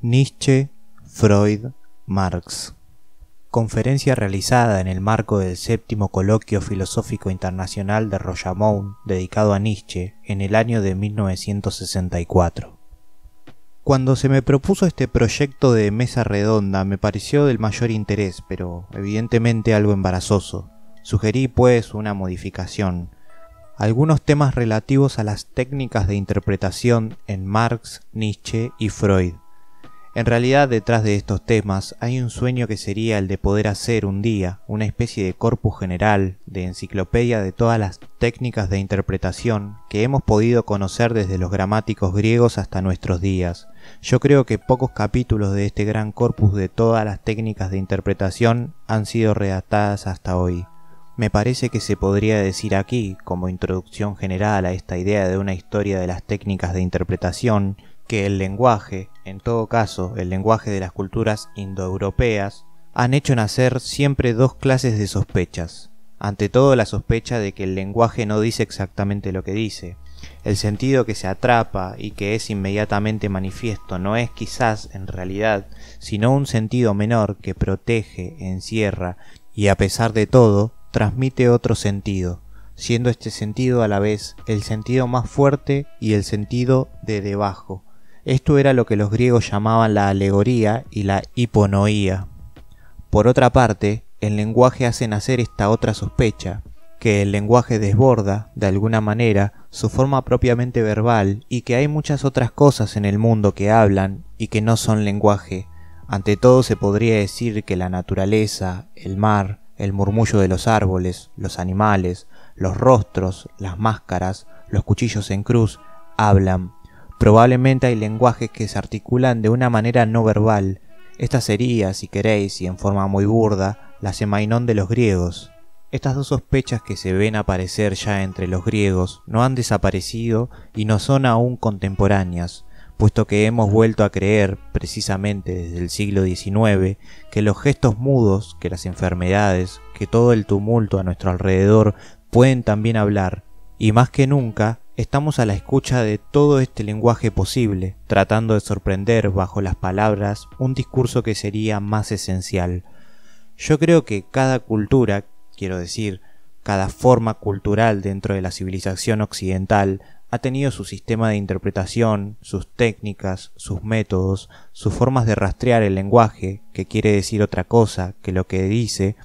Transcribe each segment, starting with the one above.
Nietzsche, Freud, Marx. Conferencia realizada en el marco del séptimo Coloquio Filosófico Internacional de Royamoun dedicado a Nietzsche en el año de 1964. Cuando se me propuso este proyecto de mesa redonda me pareció del mayor interés, pero evidentemente algo embarazoso. Sugerí pues una modificación. Algunos temas relativos a las técnicas de interpretación en Marx, Nietzsche y Freud. En realidad, detrás de estos temas hay un sueño que sería el de poder hacer un día una especie de corpus general, de enciclopedia de todas las técnicas de interpretación que hemos podido conocer desde los gramáticos griegos hasta nuestros días. Yo creo que pocos capítulos de este gran corpus de todas las técnicas de interpretación han sido redactadas hasta hoy. Me parece que se podría decir aquí, como introducción general a esta idea de una historia de las técnicas de interpretación, que el lenguaje, en todo caso el lenguaje de las culturas indoeuropeas, han hecho nacer siempre dos clases de sospechas. Ante todo, la sospecha de que el lenguaje no dice exactamente lo que dice. El sentido que se atrapa y que es inmediatamente manifiesto no es quizás en realidad, sino un sentido menor que protege, encierra y a pesar de todo, transmite otro sentido, siendo este sentido a la vez el sentido más fuerte y el sentido de debajo. Esto era lo que los griegos llamaban la alegoría y la hiponoía. Por otra parte, el lenguaje hace nacer esta otra sospecha, que el lenguaje desborda, de alguna manera, su forma propiamente verbal y que hay muchas otras cosas en el mundo que hablan y que no son lenguaje. Ante todo se podría decir que la naturaleza, el mar, el murmullo de los árboles, los animales, los rostros, las máscaras, los cuchillos en cruz, hablan. Probablemente hay lenguajes que se articulan de una manera no verbal. Esta sería, si queréis, y en forma muy burda, la semainón de los griegos. Estas dos sospechas que se ven aparecer ya entre los griegos no han desaparecido y no son aún contemporáneas, puesto que hemos vuelto a creer, precisamente desde el siglo XIX, que los gestos mudos, que las enfermedades, que todo el tumulto a nuestro alrededor pueden también hablar, y más que nunca estamos a la escucha de todo este lenguaje posible, tratando de sorprender bajo las palabras un discurso que sería más esencial. Yo creo que cada cultura, quiero decir, cada forma cultural dentro de la civilización occidental, ha tenido su sistema de interpretación, sus técnicas, sus métodos, sus formas de rastrear el lenguaje, que quiere decir otra cosa que lo que dice,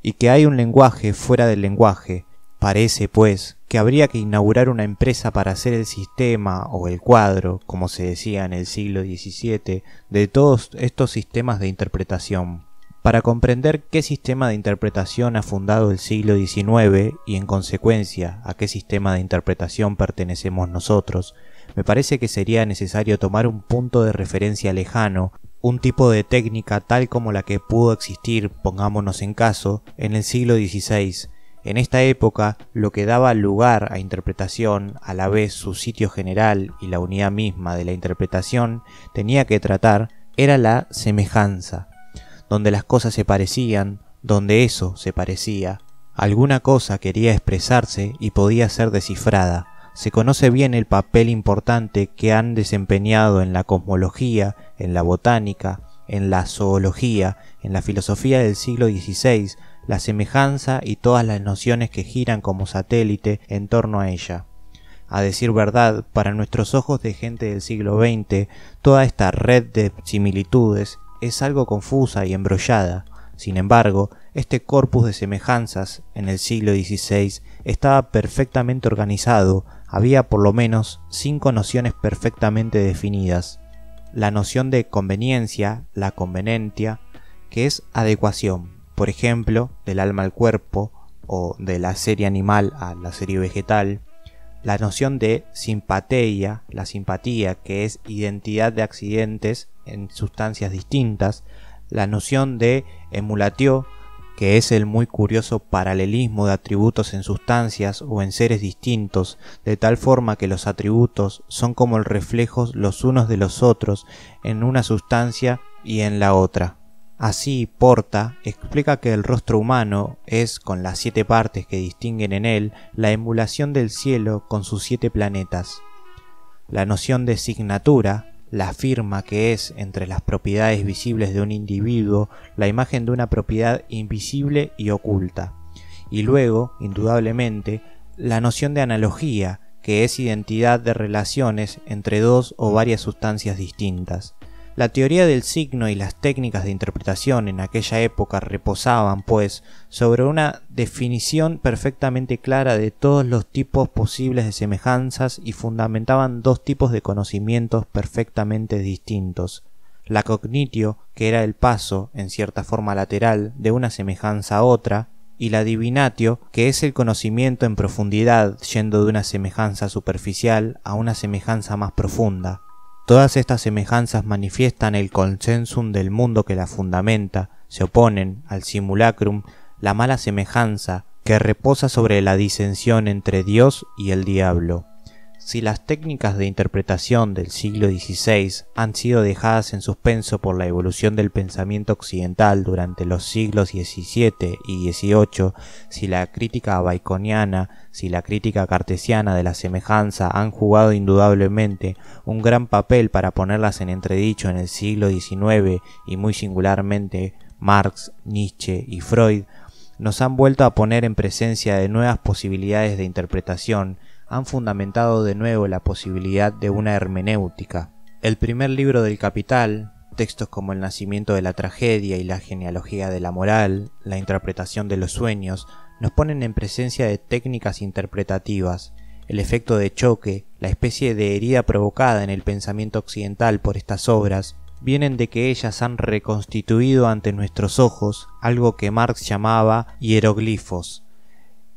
y que hay un lenguaje fuera del lenguaje. Parece, pues, que habría que inaugurar una empresa para hacer el sistema o el cuadro, como se decía en el siglo XVII, de todos estos sistemas de interpretación. Para comprender qué sistema de interpretación ha fundado el siglo XIX y en consecuencia a qué sistema de interpretación pertenecemos nosotros, me parece que sería necesario tomar un punto de referencia lejano, un tipo de técnica tal como la que pudo existir, pongámonos en caso, en el siglo XVI. En esta época, lo que daba lugar a interpretación, a la vez su sitio general y la unidad misma de la interpretación, tenía que tratar, era la semejanza, donde las cosas se parecían, donde eso se parecía. Alguna cosa quería expresarse y podía ser descifrada. Se conoce bien el papel importante que han desempeñado en la cosmología, en la botánica, en la zoología, en la filosofía del siglo XVI, la semejanza y todas las nociones que giran como satélite en torno a ella. A decir verdad, para nuestros ojos de gente del siglo XX, toda esta red de similitudes es algo confusa y embrollada. Sin embargo, este corpus de semejanzas en el siglo XVI estaba perfectamente organizado, había por lo menos 5 nociones perfectamente definidas. La noción de conveniencia, la convenentia, que es adecuación, por ejemplo, del alma al cuerpo o de la serie animal a la serie vegetal. La noción de simpatia, la simpatía, que es identidad de accidentes en sustancias distintas. La noción de emulatio, que es el muy curioso paralelismo de atributos en sustancias o en seres distintos, de tal forma que los atributos son como el reflejos los unos de los otros en una sustancia y en la otra. Así, Porta explica que el rostro humano es, con las 7 partes que distinguen en él, la emulación del cielo con sus 7 planetas. La noción de signatura, la firma que es, entre las propiedades visibles de un individuo, la imagen de una propiedad invisible y oculta. Y luego, indudablemente, la noción de analogía, que es identidad de relaciones entre dos o varias sustancias distintas. La teoría del signo y las técnicas de interpretación en aquella época reposaban, pues, sobre una definición perfectamente clara de todos los tipos posibles de semejanzas y fundamentaban dos tipos de conocimientos perfectamente distintos. La cognitio, que era el paso, en cierta forma lateral, de una semejanza a otra, y la divinatio, que es el conocimiento en profundidad, yendo de una semejanza superficial a una semejanza más profunda. Todas estas semejanzas manifiestan el consensum del mundo que la fundamenta, se oponen al simulacrum, la mala semejanza, que reposa sobre la disensión entre Dios y el diablo. Si las técnicas de interpretación del siglo XVI han sido dejadas en suspenso por la evolución del pensamiento occidental durante los siglos XVII y XVIII, si la crítica baconiana, si la crítica cartesiana de la semejanza han jugado indudablemente un gran papel para ponerlas en entredicho en el siglo XIX y muy singularmente Marx, Nietzsche y Freud, nos han vuelto a poner en presencia de nuevas posibilidades de interpretación, han fundamentado de nuevo la posibilidad de una hermenéutica. El primer libro del Capital, textos como El nacimiento de la tragedia y la genealogía de la moral, la interpretación de los sueños, nos ponen en presencia de técnicas interpretativas. El efecto de choque, la especie de herida provocada en el pensamiento occidental por estas obras, vienen de que ellas han reconstituido ante nuestros ojos algo que Marx llamaba hieroglifos.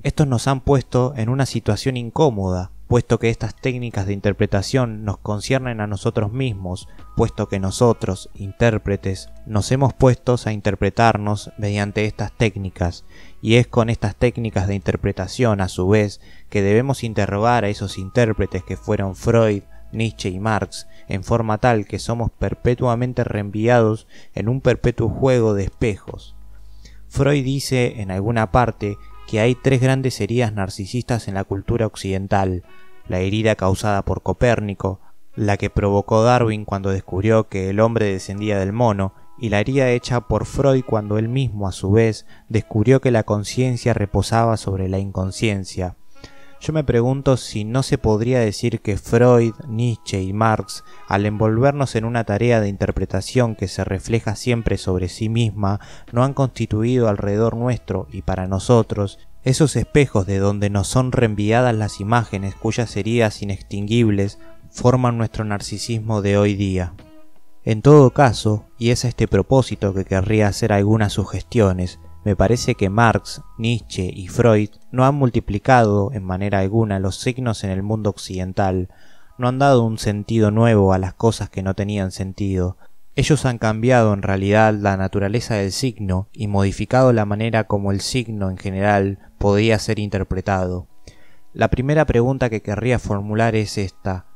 Estos nos han puesto en una situación incómoda, puesto que estas técnicas de interpretación nos conciernen a nosotros mismos, puesto que nosotros, intérpretes, nos hemos puestos a interpretarnos mediante estas técnicas, y es con estas técnicas de interpretación, a su vez, que debemos interrogar a esos intérpretes que fueron Freud, Nietzsche y Marx, en forma tal que somos perpetuamente reenviados en un perpetuo juego de espejos. Freud dice en alguna parte que hay tres grandes heridas narcisistas en la cultura occidental: la herida causada por Copérnico, la que provocó Darwin cuando descubrió que el hombre descendía del mono, y la herida hecha por Freud cuando él mismo, a su vez, descubrió que la conciencia reposaba sobre la inconsciencia. Yo me pregunto si no se podría decir que Freud, Nietzsche y Marx, al envolvernos en una tarea de interpretación que se refleja siempre sobre sí misma, no han constituido alrededor nuestro y para nosotros esos espejos de donde nos son reenviadas las imágenes cuyas heridas inextinguibles forman nuestro narcisismo de hoy día. En todo caso, y es a este propósito que querría hacer algunas sugestiones, me parece que Marx, Nietzsche y Freud no han multiplicado en manera alguna los signos en el mundo occidental, no han dado un sentido nuevo a las cosas que no tenían sentido. Ellos han cambiado en realidad la naturaleza del signo y modificado la manera como el signo en general podía ser interpretado. La primera pregunta que querría formular es esta: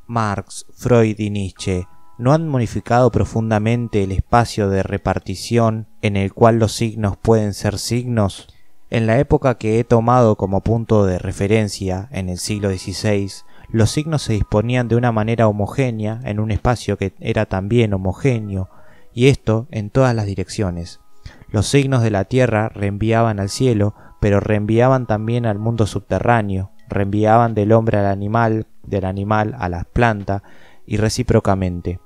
Marx, Freud y Nietzsche ¿no han modificado profundamente el espacio de repartición en el cual los signos pueden ser signos? En la época que he tomado como punto de referencia, en el siglo XVI, los signos se disponían de una manera homogénea en un espacio que era también homogéneo, y esto en todas las direcciones. Los signos de la tierra reenviaban al cielo, pero reenviaban también al mundo subterráneo, reenviaban del hombre al animal, del animal a la planta, y recíprocamente.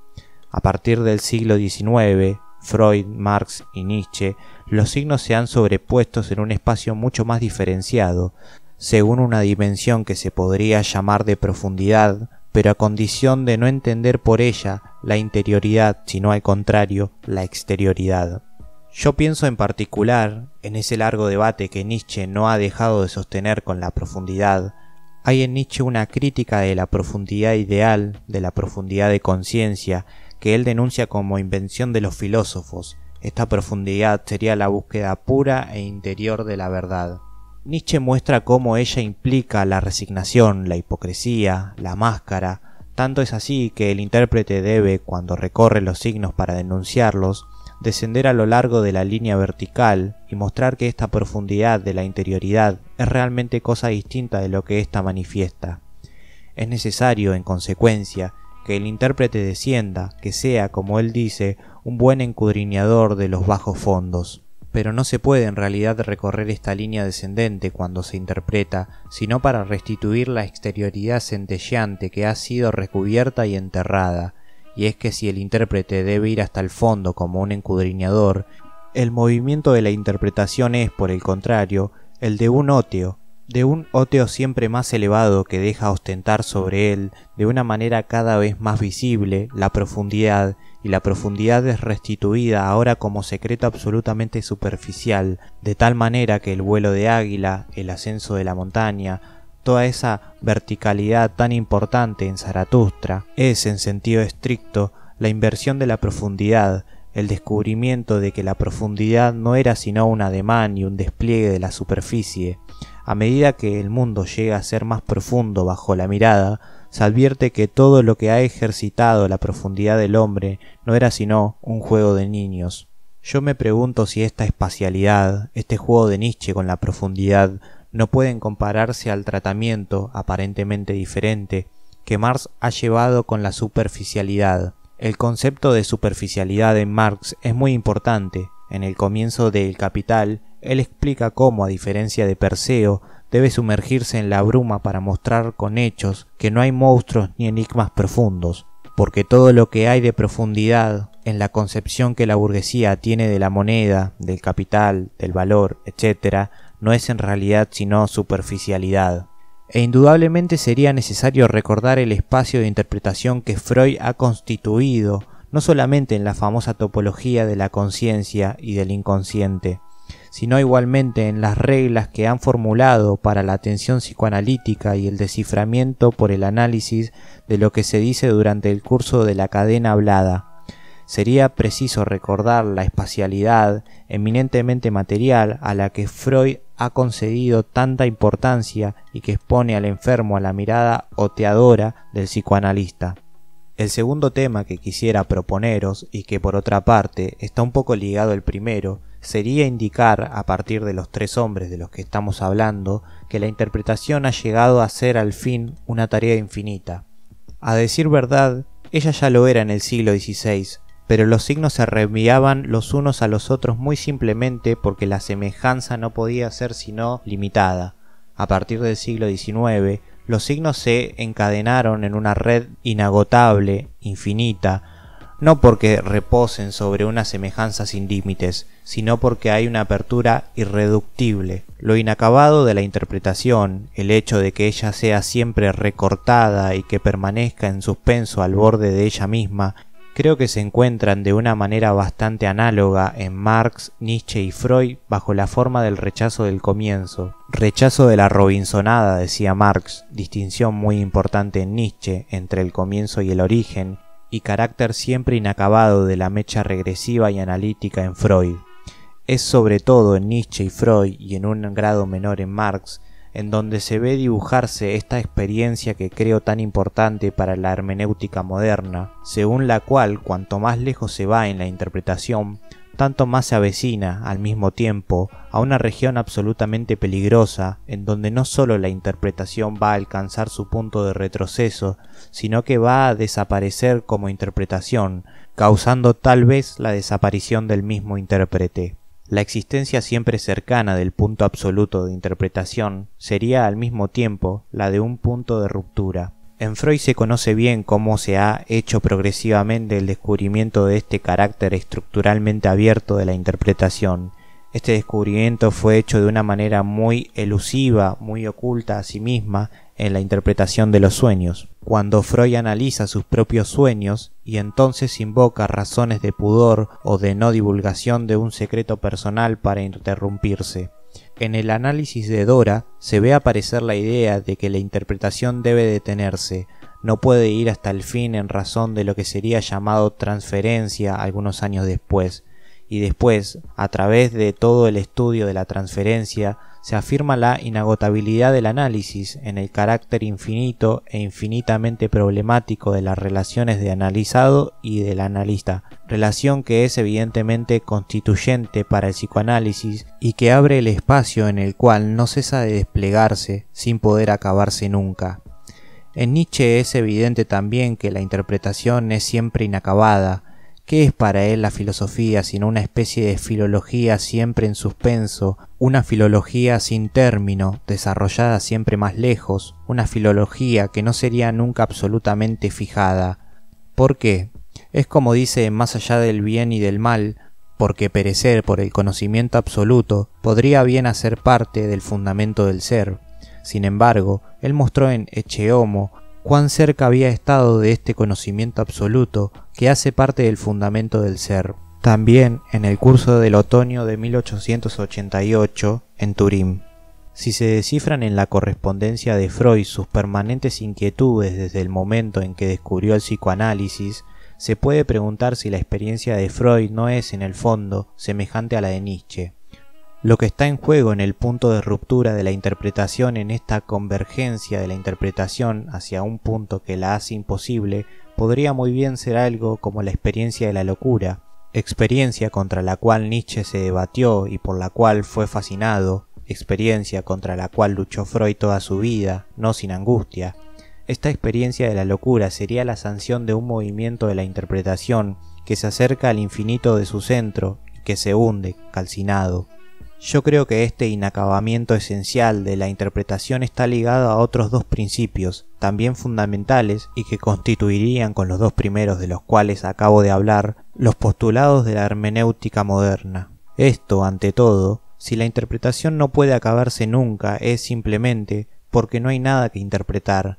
A partir del siglo XIX, Freud, Marx y Nietzsche, los signos se han sobrepuesto en un espacio mucho más diferenciado, según una dimensión que se podría llamar de profundidad, pero a condición de no entender por ella la interioridad, sino al contrario, la exterioridad. Yo pienso en particular en ese largo debate que Nietzsche no ha dejado de sostener con la profundidad. Hay en Nietzsche una crítica de la profundidad ideal, de la profundidad de conciencia, que él denuncia como invención de los filósofos. Esta profundidad sería la búsqueda pura e interior de la verdad. Nietzsche muestra cómo ella implica la resignación, la hipocresía, la máscara. Tanto es así que el intérprete debe, cuando recorre los signos para denunciarlos, descender a lo largo de la línea vertical y mostrar que esta profundidad de la interioridad es realmente cosa distinta de lo que ésta manifiesta. Es necesario, en consecuencia, que el intérprete descienda, que sea, como él dice, un buen escudriñador de los bajos fondos. Pero no se puede en realidad recorrer esta línea descendente cuando se interpreta, sino para restituir la exterioridad centelleante que ha sido recubierta y enterrada, y es que si el intérprete debe ir hasta el fondo como un escudriñador, el movimiento de la interpretación es, por el contrario, el de un óteo siempre más elevado que deja ostentar sobre él, de una manera cada vez más visible, la profundidad, y la profundidad es restituida ahora como secreto absolutamente superficial, de tal manera que el vuelo de águila, el ascenso de la montaña, toda esa verticalidad tan importante en Zaratustra, es, en sentido estricto, la inversión de la profundidad, el descubrimiento de que la profundidad no era sino un ademán y un despliegue de la superficie. A medida que el mundo llega a ser más profundo bajo la mirada, se advierte que todo lo que ha ejercitado la profundidad del hombre no era sino un juego de niños. Yo me pregunto si esta espacialidad, este juego de Nietzsche con la profundidad, no pueden compararse al tratamiento, aparentemente diferente, que Marx ha llevado con la superficialidad. El concepto de superficialidad en Marx es muy importante. En el comienzo de El Capital, él explica cómo, a diferencia de Perseo, debe sumergirse en la bruma para mostrar con hechos que no hay monstruos ni enigmas profundos, porque todo lo que hay de profundidad en la concepción que la burguesía tiene de la moneda, del capital, del valor, etc., no es en realidad sino superficialidad. E indudablemente sería necesario recordar el espacio de interpretación que Freud ha constituido, no solamente en la famosa topología de la conciencia y del inconsciente, sino igualmente en las reglas que han formulado para la atención psicoanalítica y el desciframiento por el análisis de lo que se dice durante el curso de la cadena hablada. Sería preciso recordar la espacialidad eminentemente material a la que Freud ha concedido tanta importancia y que expone al enfermo a la mirada oteadora del psicoanalista. El segundo tema que quisiera proponeros, y que por otra parte está un poco ligado al primero, sería indicar, a partir de los tres hombres de los que estamos hablando, que la interpretación ha llegado a ser al fin una tarea infinita. A decir verdad, ella ya lo era en el siglo XVI, pero los signos se reenviaban los unos a los otros muy simplemente porque la semejanza no podía ser sino limitada. A partir del siglo XIX, los signos se encadenaron en una red inagotable, infinita, no porque reposen sobre una semejanza sin límites, sino porque hay una apertura irreductible. Lo inacabado de la interpretación, el hecho de que ella sea siempre recortada y que permanezca en suspenso al borde de ella misma, creo que se encuentran de una manera bastante análoga en Marx, Nietzsche y Freud bajo la forma del rechazo del comienzo. Rechazo de la Robinsonada, decía Marx, distinción muy importante en Nietzsche entre el comienzo y el origen, y carácter siempre inacabado de la mecha regresiva y analítica en Freud. Es sobre todo en Nietzsche y Freud, y en un grado menor en Marx, en donde se ve dibujarse esta experiencia que creo tan importante para la hermenéutica moderna, según la cual cuanto más lejos se va en la interpretación, tanto más se avecina, al mismo tiempo, a una región absolutamente peligrosa, en donde no solo la interpretación va a alcanzar su punto de retroceso, sino que va a desaparecer como interpretación, causando tal vez la desaparición del mismo intérprete. La existencia siempre cercana del punto absoluto de interpretación sería al mismo tiempo la de un punto de ruptura. En Freud se conoce bien cómo se ha hecho progresivamente el descubrimiento de este carácter estructuralmente abierto de la interpretación. Este descubrimiento fue hecho de una manera muy elusiva, muy oculta a sí misma en la interpretación de los sueños, cuando Freud analiza sus propios sueños y entonces invoca razones de pudor o de no divulgación de un secreto personal para interrumpirse. En el análisis de Dora se ve aparecer la idea de que la interpretación debe detenerse, no puede ir hasta el fin en razón de lo que sería llamado transferencia algunos años después, y después, a través de todo el estudio de la transferencia, se afirma la inagotabilidad del análisis en el carácter infinito e infinitamente problemático de las relaciones de analizado y del analista, relación que es evidentemente constituyente para el psicoanálisis y que abre el espacio en el cual no cesa de desplegarse sin poder acabarse nunca. En Nietzsche es evidente también que la interpretación es siempre inacabada. ¿Qué es para él la filosofía sino una especie de filología siempre en suspenso, una filología sin término, desarrollada siempre más lejos, una filología que no sería nunca absolutamente fijada? ¿Por qué? Es como dice Más allá del bien y del mal, porque perecer por el conocimiento absoluto podría bien hacer parte del fundamento del ser. Sin embargo, él mostró en Ecce Homo cuán cerca había estado de este conocimiento absoluto que hace parte del fundamento del ser. También en el curso del otoño de 1888 en Turín. Si se descifran en la correspondencia de Freud sus permanentes inquietudes desde el momento en que descubrió el psicoanálisis, se puede preguntar si la experiencia de Freud no es en el fondo semejante a la de Nietzsche. Lo que está en juego en el punto de ruptura de la interpretación, en esta convergencia de la interpretación hacia un punto que la hace imposible, podría muy bien ser algo como la experiencia de la locura, experiencia contra la cual Nietzsche se debatió y por la cual fue fascinado, experiencia contra la cual luchó Freud toda su vida, no sin angustia. Esta experiencia de la locura sería la sanción de un movimiento de la interpretación que se acerca al infinito de su centro y que se hunde, calcinado. Yo creo que este inacabamiento esencial de la interpretación está ligado a otros dos principios, también fundamentales y que constituirían con los dos primeros de los cuales acabo de hablar, los postulados de la hermenéutica moderna. Esto, ante todo, si la interpretación no puede acabarse nunca, es simplemente porque no hay nada que interpretar,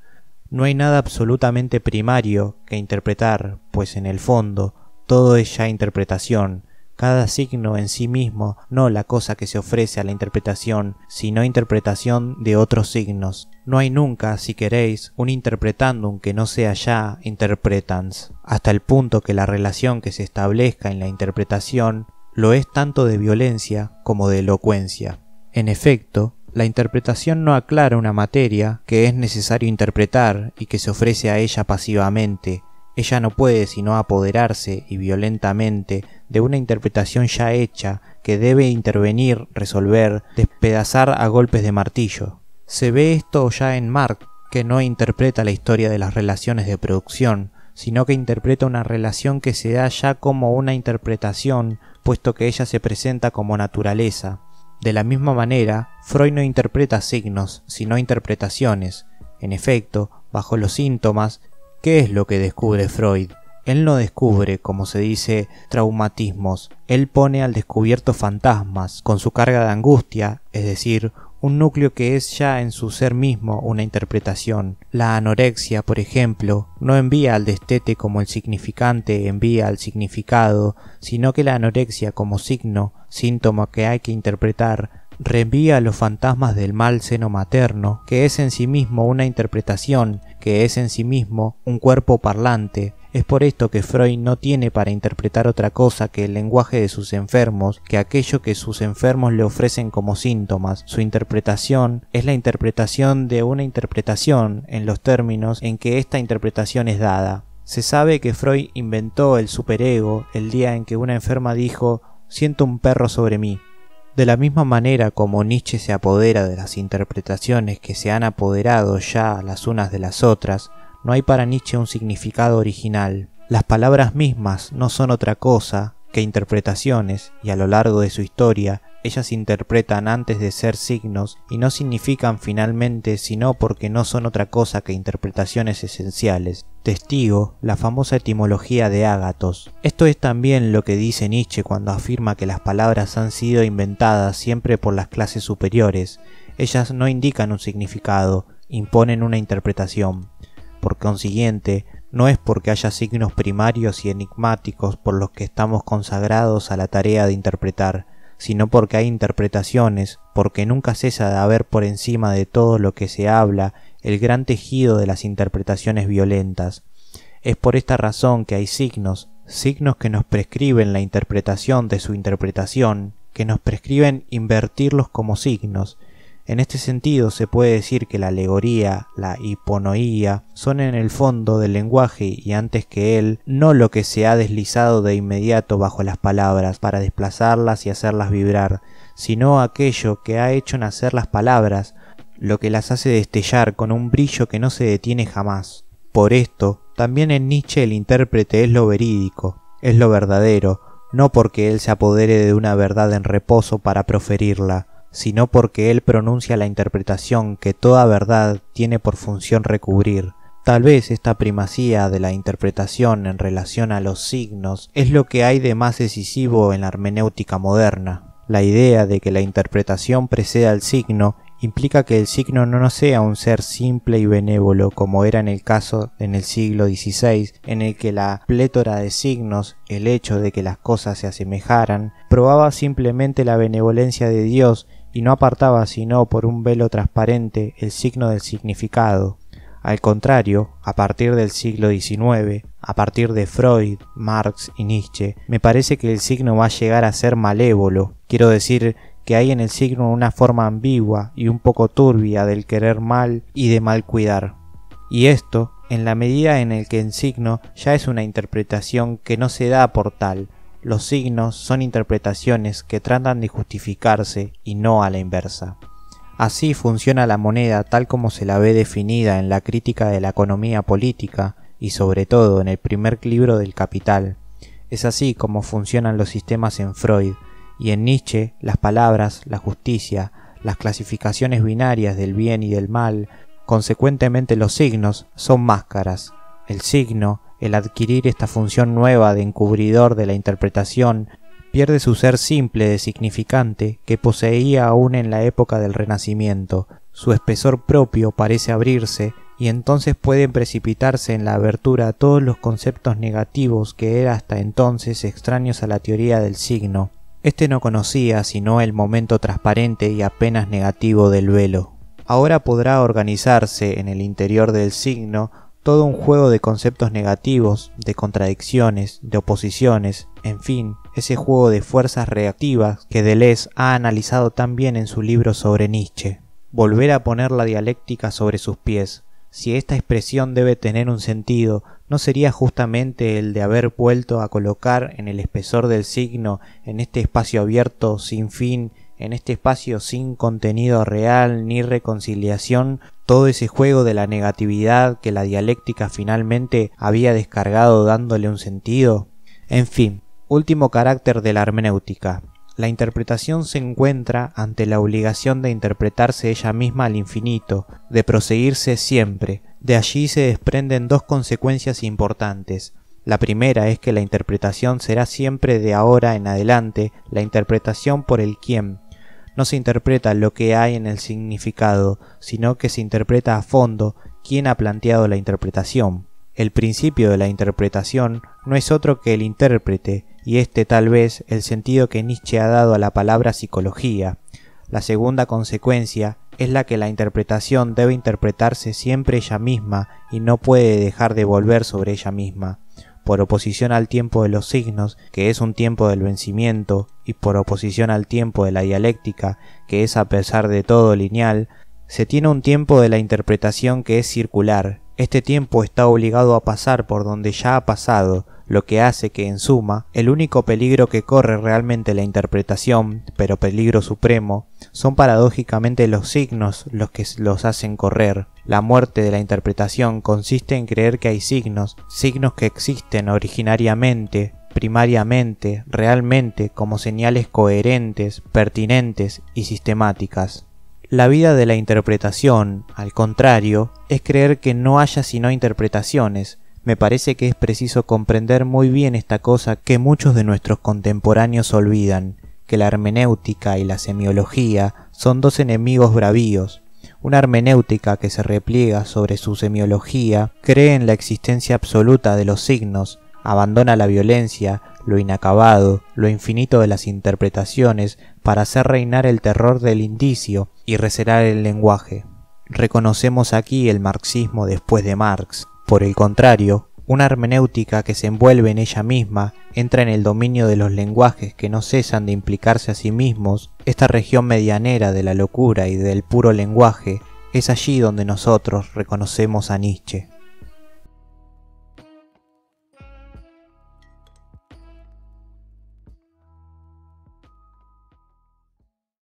no hay nada absolutamente primario que interpretar, pues en el fondo todo es ya interpretación. Cada signo en sí mismo, no la cosa que se ofrece a la interpretación, sino interpretación de otros signos. No hay nunca, si queréis, un interpretandum que no sea ya interpretans, hasta el punto que la relación que se establezca en la interpretación lo es tanto de violencia como de elocuencia. En efecto, la interpretación no aclara una materia que es necesario interpretar y que se ofrece a ella pasivamente. Ella no puede sino apoderarse y violentamente de una interpretación ya hecha que debe intervenir, resolver, despedazar a golpes de martillo. Se ve esto ya en Marx, que no interpreta la historia de las relaciones de producción, sino que interpreta una relación que se da ya como una interpretación, puesto que ella se presenta como naturaleza. De la misma manera, Freud no interpreta signos, sino interpretaciones. En efecto, bajo los síntomas, ¿qué es lo que descubre Freud? Él no descubre, como se dice, traumatismos. Él pone al descubierto fantasmas, con su carga de angustia, es decir, un núcleo que es ya en su ser mismo una interpretación. La anorexia, por ejemplo, no envía al destete como el significante envía al significado, sino que la anorexia como signo, síntoma que hay que interpretar, reenvía a los fantasmas del mal seno materno, que es en sí mismo una interpretación, que es en sí mismo un cuerpo parlante. Es por esto que Freud no tiene para interpretar otra cosa que el lenguaje de sus enfermos, que aquello que sus enfermos le ofrecen como síntomas. Su interpretación es la interpretación de una interpretación en los términos en que esta interpretación es dada. Se sabe que Freud inventó el superego el día en que una enferma dijo: «Siento un perro sobre mí». De la misma manera como Nietzsche se apodera de las interpretaciones que se han apoderado ya las unas de las otras, no hay para Nietzsche un significado original. Las palabras mismas no son otra cosa que interpretaciones, y a lo largo de su historia ellas interpretan antes de ser signos y no significan finalmente sino porque no son otra cosa que interpretaciones esenciales. Testigo, la famosa etimología de Ágatos. Esto es también lo que dice Nietzsche cuando afirma que las palabras han sido inventadas siempre por las clases superiores. Ellas no indican un significado, imponen una interpretación. Por consiguiente, no es porque haya signos primarios y enigmáticos por los que estamos consagrados a la tarea de interpretar, sino porque hay interpretaciones, porque nunca cesa de haber por encima de todo lo que se habla el gran tejido de las interpretaciones violentas. Es por esta razón que hay signos que nos prescriben la interpretación de su interpretación, que nos prescriben invertirlos como signos. En este sentido se puede decir que la alegoría, la hiponoía, son en el fondo del lenguaje y antes que él, no lo que se ha deslizado de inmediato bajo las palabras para desplazarlas y hacerlas vibrar, sino aquello que ha hecho nacer las palabras, lo que las hace destellar con un brillo que no se detiene jamás. Por esto, también en Nietzsche el intérprete es lo verídico, es lo verdadero, no porque él se apodere de una verdad en reposo para proferirla, sino porque él pronuncia la interpretación que toda verdad tiene por función recubrir. Tal vez esta primacía de la interpretación en relación a los signos es lo que hay de más decisivo en la hermenéutica moderna. La idea de que la interpretación preceda al signo implica que el signo no sea un ser simple y benévolo como era en el caso en el siglo XVI, en el que la plétora de signos, el hecho de que las cosas se asemejaran, probaba simplemente la benevolencia de Dios y no apartaba sino por un velo transparente el signo del significado. Al contrario, a partir del siglo XIX, a partir de Freud, Marx y Nietzsche, me parece que el signo va a llegar a ser malévolo. Quiero decir que hay en el signo una forma ambigua y un poco turbia del querer mal y de mal cuidar. Y esto, en la medida en el que el signo ya es una interpretación que no se da por tal. Los signos son interpretaciones que tratan de justificarse y no a la inversa. Así funciona la moneda tal como se la ve definida en la crítica de la economía política y sobre todo en el primer libro del Capital. Es así como funcionan los sistemas en Freud, y en Nietzsche las palabras, la justicia, las clasificaciones binarias del bien y del mal, consecuentemente los signos, son máscaras. El signo, el adquirir esta función nueva de encubridor de la interpretación, pierde su ser simple de significante que poseía aún en la época del Renacimiento. Su espesor propio parece abrirse y entonces pueden precipitarse en la abertura todos los conceptos negativos que eran hasta entonces extraños a la teoría del signo. Este no conocía sino el momento transparente y apenas negativo del velo. Ahora podrá organizarse en el interior del signo todo un juego de conceptos negativos, de contradicciones, de oposiciones, en fin, ese juego de fuerzas reactivas que Deleuze ha analizado tan bien en su libro sobre Nietzsche. Volver a poner la dialéctica sobre sus pies. Si esta expresión debe tener un sentido, ¿no sería justamente el de haber vuelto a colocar en el espesor del signo, en este espacio abierto sin fin, en este espacio sin contenido real ni reconciliación, todo ese juego de la negatividad que la dialéctica finalmente había descargado dándole un sentido? En fin, último carácter de la hermenéutica. La interpretación se encuentra ante la obligación de interpretarse ella misma al infinito, de proseguirse siempre. De allí se desprenden dos consecuencias importantes. La primera es que la interpretación será siempre de ahora en adelante la interpretación por el quién. No se interpreta lo que hay en el significado, sino que se interpreta a fondo quién ha planteado la interpretación. El principio de la interpretación no es otro que el intérprete, y este tal vez el sentido que Nietzsche ha dado a la palabra psicología. La segunda consecuencia es la que la interpretación debe interpretarse siempre ella misma y no puede dejar de volver sobre ella misma. Por oposición al tiempo de los signos, que es un tiempo del vencimiento, y por oposición al tiempo de la dialéctica, que es a pesar de todo lineal, se tiene un tiempo de la interpretación que es circular. Este tiempo está obligado a pasar por donde ya ha pasado, lo que hace que, en suma, el único peligro que corre realmente la interpretación, pero peligro supremo, son paradójicamente los signos los que los hacen correr. La muerte de la interpretación consiste en creer que hay signos que existen originariamente, primariamente, realmente, como señales coherentes, pertinentes y sistemáticas. La vida de la interpretación, al contrario, es creer que no haya sino interpretaciones. Me parece que es preciso comprender muy bien esta cosa que muchos de nuestros contemporáneos olvidan, que la hermenéutica y la semiología son dos enemigos bravíos. Una hermenéutica que se repliega sobre su semiología cree en la existencia absoluta de los signos, abandona la violencia, lo inacabado, lo infinito de las interpretaciones para hacer reinar el terror del indicio y recelar el lenguaje. Reconocemos aquí el marxismo después de Marx. Por el contrario, una hermenéutica que se envuelve en ella misma entra en el dominio de los lenguajes que no cesan de implicarse a sí mismos. Esta región medianera de la locura y del puro lenguaje es allí donde nosotros reconocemos a Nietzsche.